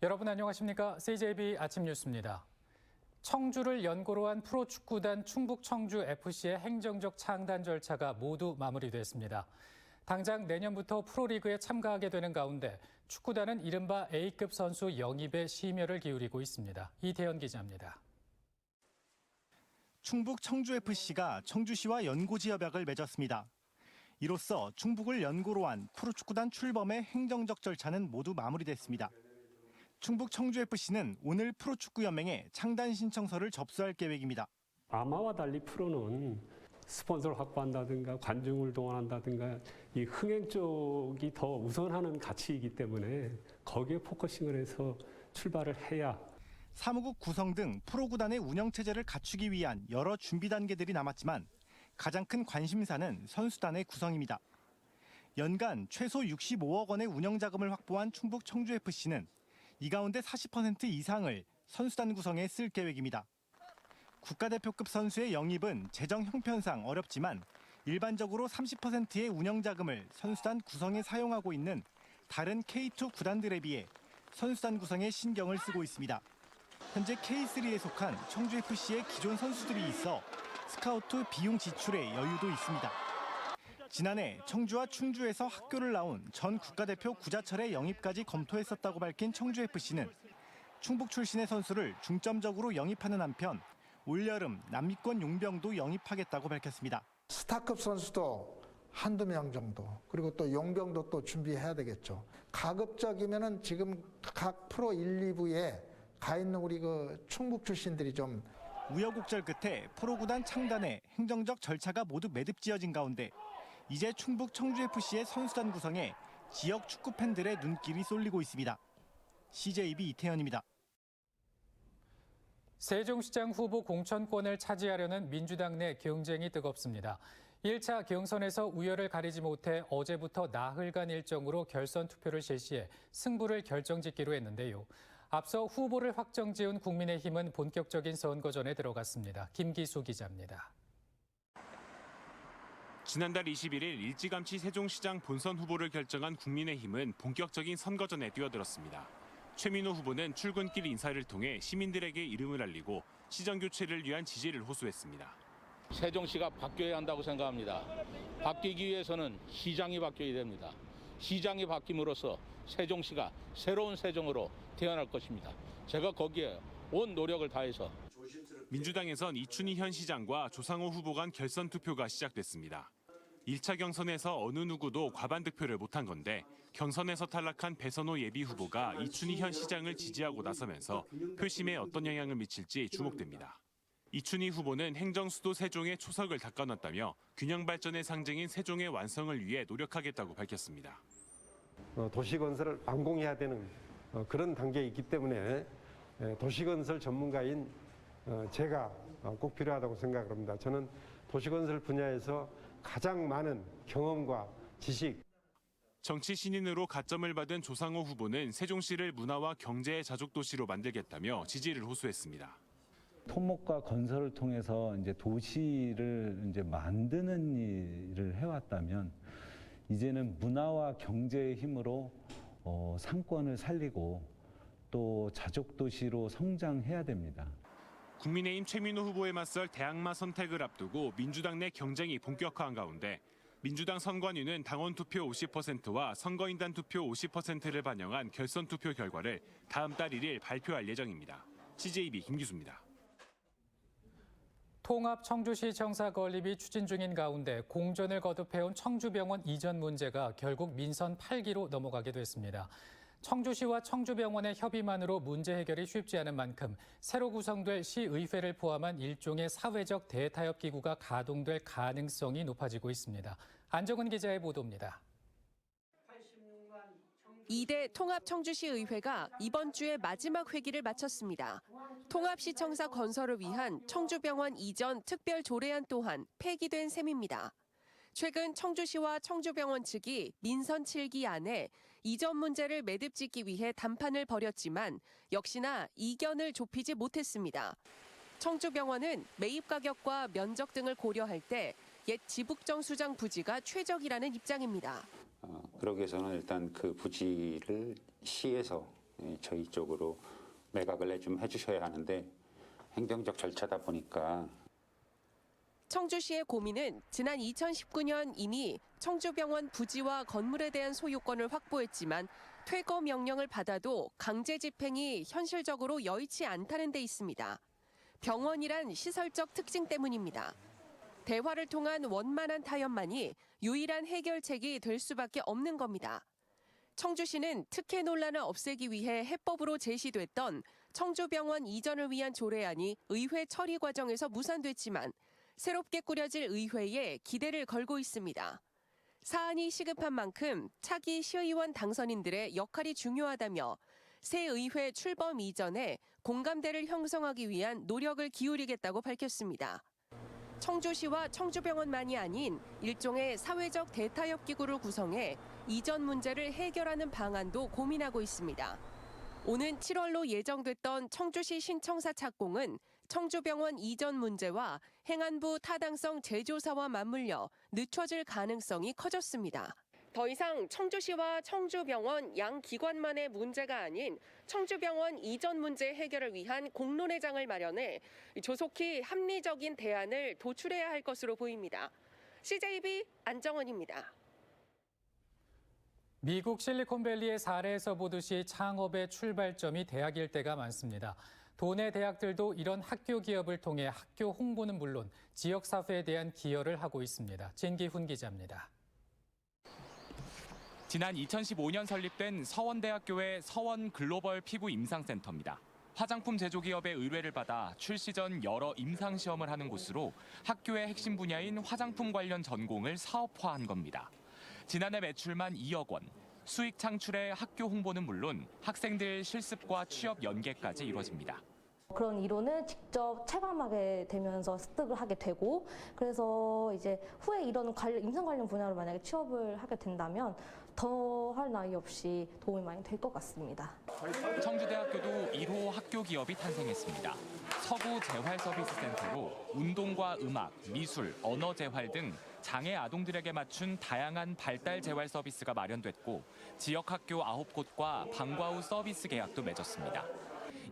여러분 안녕하십니까? CJB 아침 뉴스입니다. 청주를 연고로 한 프로축구단 충북 청주FC의 행정적 창단 절차가 모두 마무리됐습니다. 당장 내년부터 프로리그에 참가하게 되는 가운데 축구단은 이른바 A급 선수 영입에 심혈을 기울이고 있습니다. 이태현 기자입니다. 충북 청주FC가 청주시와 연고지협약을 맺었습니다. 이로써 충북을 연고로 한 프로축구단 출범의 행정적 절차는 모두 마무리됐습니다. 충북 청주FC는 오늘 프로축구연맹에 창단 신청서를 접수할 계획입니다. 아마와 달리 프로는 스폰서를 확보한다든가 관중을 동원한다든가 이 흥행 쪽이 더 우선하는 가치이기 때문에 거기에 포커싱을 해서 출발을 해야 사무국 구성 등 프로구단의 운영체제를 갖추기 위한 여러 준비 단계들이 남았지만 가장 큰 관심사는 선수단의 구성입니다. 연간 최소 65억 원의 운영자금을 확보한 충북 청주FC는 이 가운데 40% 이상을 선수단 구성에 쓸 계획입니다. 국가대표급 선수의 영입은 재정 형편상 어렵지만 일반적으로 30%의 운영자금을 선수단 구성에 사용하고 있는 다른 K2 구단들에 비해 선수단 구성에 신경을 쓰고 있습니다. 현재 K3에 속한 청주FC의 기존 선수들이 있어 스카우트 비용 지출에 여유도 있습니다. 지난해 청주와 충주에서 학교를 나온 전 국가대표 구자철의 영입까지 검토했었다고 밝힌 청주FC는 충북 출신의 선수를 중점적으로 영입하는 한편 올여름 남미권 용병도 영입하겠다고 밝혔습니다. 스타급 선수도 한두 명 정도, 그리고 또 용병도 또 준비해야 되겠죠. 가급적이면은 지금 각 프로 1, 2부에 가 있는 우리 충북 출신들이 좀 우여곡절 끝에 프로구단 창단에 행정적 절차가 모두 매듭지어진 가운데 이제 충북 청주FC의 선수단 구성에 지역 축구 팬들의 눈길이 쏠리고 있습니다. CJB 이태현입니다. 세종시장 후보 공천권을 차지하려는 민주당 내 경쟁이 뜨겁습니다. 1차 경선에서 우열을 가리지 못해 어제부터 나흘간 일정으로 결선 투표를 실시해 승부를 결정짓기로 했는데요. 앞서 후보를 확정지은 국민의힘은 본격적인 선거전에 들어갔습니다. 김기수 기자입니다. 지난달 21일 일찌감치 세종시장 본선 후보를 결정한 국민의힘은 본격적인 선거전에 뛰어들었습니다. 최민호 후보는 출근길 인사를 통해 시민들에게 이름을 알리고 시정 교체를 위한 지지를 호소했습니다. 세종시가 바뀌어야 한다고 생각합니다. 바뀌기 위해서는 시장이 바뀌어야 됩니다. 시장이 바뀜으로써 세종시가 새로운 세종으로 태어날 것입니다. 제가 거기에 온 노력을 다해서. 민주당에선 이춘희 현 시장과 조상호 후보 간 결선 투표가 시작됐습니다. 1차 경선에서 어느 누구도 과반 득표를 못한 건데 경선에서 탈락한 배선호 예비 후보가 이춘희 현 시장을 지지하고 나서면서 표심에 어떤 영향을 미칠지 주목됩니다. 이춘희 후보는 행정수도 세종의 초석을 닦아놨다며 균형 발전의 상징인 세종의 완성을 위해 노력하겠다고 밝혔습니다. 도시건설을 완공해야 되는 그런 단계에 있기 때문에 도시건설 전문가인 제가 꼭 필요하다고 생각을 합니다. 저는 도시건설 분야에서 가장 많은 경험과 지식. 정치 신인으로 가점을 받은 조상호 후보는 세종시를 문화와 경제의 자족도시로 만들겠다며 지지를 호소했습니다. 토목과 건설을 통해서 이제 도시를 이제 만드는 일을 해왔다면 이제는 문화와 경제의 힘으로 상권을 살리고 또 자족도시로 성장해야 됩니다. 국민의힘 최민호 후보에 맞설 대항마 선택을 앞두고 민주당 내 경쟁이 본격화한 가운데 민주당 선관위는 당원 투표 50%와 선거인단 투표 50%를 반영한 결선 투표 결과를 다음 달 1일 발표할 예정입니다. CJB 김기수입니다. 통합 청주시청사 건립이 추진 중인 가운데 공전을 거듭해온 청주병원 이전 문제가 결국 민선 8기로 넘어가게 됐습니다. 청주시와 청주병원의 협의만으로 문제 해결이 쉽지 않은 만큼 새로 구성될 시의회를 포함한 일종의 사회적 대타협 기구가 가동될 가능성이 높아지고 있습니다. 안정은 기자의 보도입니다. 2대 통합청주시의회가 이번 주에 마지막 회기를 마쳤습니다. 통합시청사 건설을 위한 청주병원 이전 특별 조례안 또한 폐기된 셈입니다. 최근 청주시와 청주병원 측이 민선 7기 안에 이전 문제를 매듭짓기 위해 담판을 벌였지만 역시나 이견을 좁히지 못했습니다. 청주병원은 매입 가격과 면적 등을 고려할 때 옛 지북정 수장 부지가 최적이라는 입장입니다. 그러기 위해서는 일단 그 부지를 시에서 저희 쪽으로 매각을 좀 해주셔야 하는데 행정적 절차다 보니까. 청주시의 고민은 지난 2019년 이미 청주병원 부지와 건물에 대한 소유권을 확보했지만 퇴거 명령을 받아도 강제 집행이 현실적으로 여의치 않다는 데 있습니다. 병원이란 시설적 특징 때문입니다. 대화를 통한 원만한 타협만이 유일한 해결책이 될 수밖에 없는 겁니다. 청주시는 특혜 논란을 없애기 위해 해법으로 제시됐던 청주병원 이전을 위한 조례안이 의회 처리 과정에서 무산됐지만 새롭게 꾸려질 의회에 기대를 걸고 있습니다. 사안이 시급한 만큼 차기 시의원 당선인들의 역할이 중요하다며 새 의회 출범 이전에 공감대를 형성하기 위한 노력을 기울이겠다고 밝혔습니다. 청주시와 청주병원만이 아닌 일종의 사회적 대타협 기구를 구성해 이전 문제를 해결하는 방안도 고민하고 있습니다. 오는 7월로 예정됐던 청주시 신청사 착공은 청주병원 이전 문제와 행안부 타당성 재조사와 맞물려 늦춰질 가능성이 커졌습니다. 더 이상 청주시와 청주병원 양 기관만의 문제가 아닌 청주병원 이전 문제 해결을 위한 공론회장을 마련해 조속히 합리적인 대안을 도출해야 할 것으로 보입니다. CJB 안정원입니다. 미국 실리콘밸리의 사례에서 보듯이 창업의 출발점이 대학일 때가 많습니다. 도내 대학들도 이런 학교 기업을 통해 학교 홍보는 물론 지역사회에 대한 기여를 하고 있습니다. 진기훈 기자입니다. 지난 2015년 설립된 서원대학교의 서원 글로벌 피부 임상센터입니다. 화장품 제조기업의 의뢰를 받아 출시 전 여러 임상시험을 하는 곳으로 학교의 핵심 분야인 화장품 관련 전공을 사업화한 겁니다. 지난해 매출만 2억 원, 수익 창출에 학교 홍보는 물론 학생들 실습과 취업 연계까지 이루어집니다. 그런 이론을 직접 체감하게 되면서 습득을 하게 되고, 그래서 이제 후에 이런 임상 관련 분야로 만약에 취업을 하게 된다면 더 할 나위 없이 도움이 많이 될 것 같습니다. 청주대학교도 1호 학교 기업이 탄생했습니다. 서구 재활 서비스 센터로 운동과 음악, 미술, 언어 재활 등 장애 아동들에게 맞춘 다양한 발달 재활 서비스가 마련됐고 지역 학교 9곳과 방과 후 서비스 계약도 맺었습니다.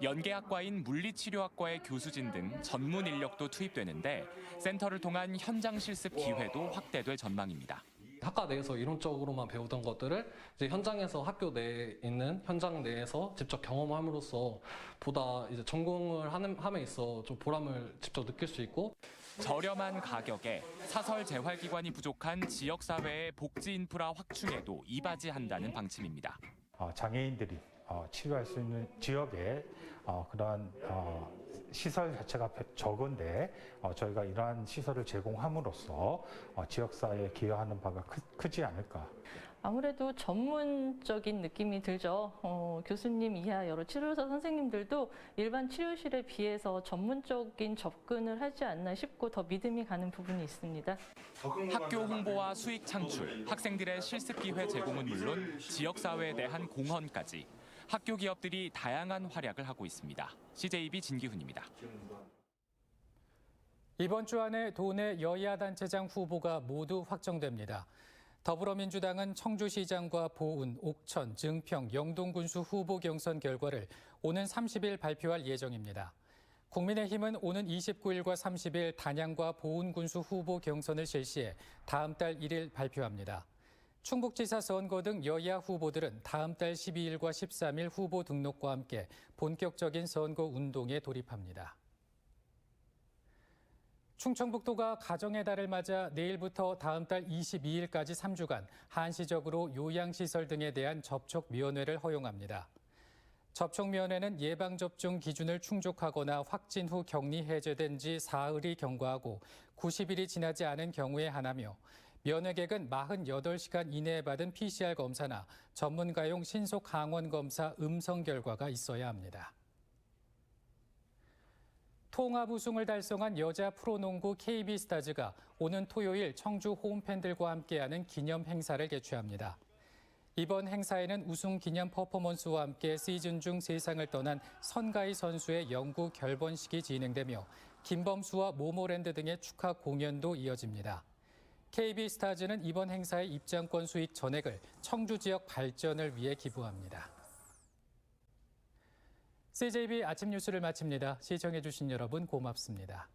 연계학과인 물리치료학과의 교수진 등 전문 인력도 투입되는데 센터를 통한 현장 실습 기회도 확대될 전망입니다. 학과 내에서 이론적으로만 배우던 것들을 이제 현장에서 학교 내에 있는 현장 내에서 직접 경험함으로써 보다 이제 전공을 함에 있어 좀 보람을 직접 느낄 수 있고 저렴한 가격에 사설 재활기관이 부족한 지역사회의 복지 인프라 확충에도 이바지한다는 방침입니다. 장애인들이 치료할 수 있는 지역에 그러한 시설 자체가 적은데 저희가 이러한 시설을 제공함으로써 지역사회에 기여하는 바가 크지 않을까. 아무래도 전문적인 느낌이 들죠. 교수님 이하 여러 치료사 선생님들도 일반 치료실에 비해서 전문적인 접근을 하지 않나 싶고 더 믿음이 가는 부분이 있습니다. 학교 홍보와 수익 창출, 학생들의 실습 기회 제공은 물론 지역사회에 대한 공헌까지 학교 기업들이 다양한 활약을 하고 있습니다. CJB 진기훈입니다. 이번 주 안에 도내 여야 단체장 후보가 모두 확정됩니다. 더불어민주당은 청주시장과 보은, 옥천, 증평, 영동군수 후보 경선 결과를 오는 30일 발표할 예정입니다. 국민의힘은 오는 29일과 30일 단양과 보은군수 후보 경선을 실시해 다음 달 1일 발표합니다. 충북지사 선거 등 여야 후보들은 다음 달 12일과 13일 후보 등록과 함께 본격적인 선거 운동에 돌입합니다. 충청북도가 가정의 달을 맞아 내일부터 다음 달 22일까지 3주간 한시적으로 요양시설 등에 대한 접촉 면회를 허용합니다. 접촉 면회는 예방접종 기준을 충족하거나 확진 후 격리 해제된 지 사흘이 경과하고 90일이 지나지 않은 경우에 한하며 면회객은 48시간 이내에 받은 PCR 검사나 전문가용 신속 항원 검사 음성 결과가 있어야 합니다. 통합 우승을 달성한 여자 프로농구 KB스타즈가 오는 토요일 청주 홈팬들과 함께하는 기념 행사를 개최합니다. 이번 행사에는 우승 기념 퍼포먼스와 함께 시즌 중 세상을 떠난 선가희 선수의 영구 결번식이 진행되며 김범수와 모모랜드 등의 축하 공연도 이어집니다. KB스타즈는 이번 행사의 입장권 수익 전액을 청주 지역 발전을 위해 기부합니다. CJB 아침 뉴스를 마칩니다. 시청해주신 여러분 고맙습니다.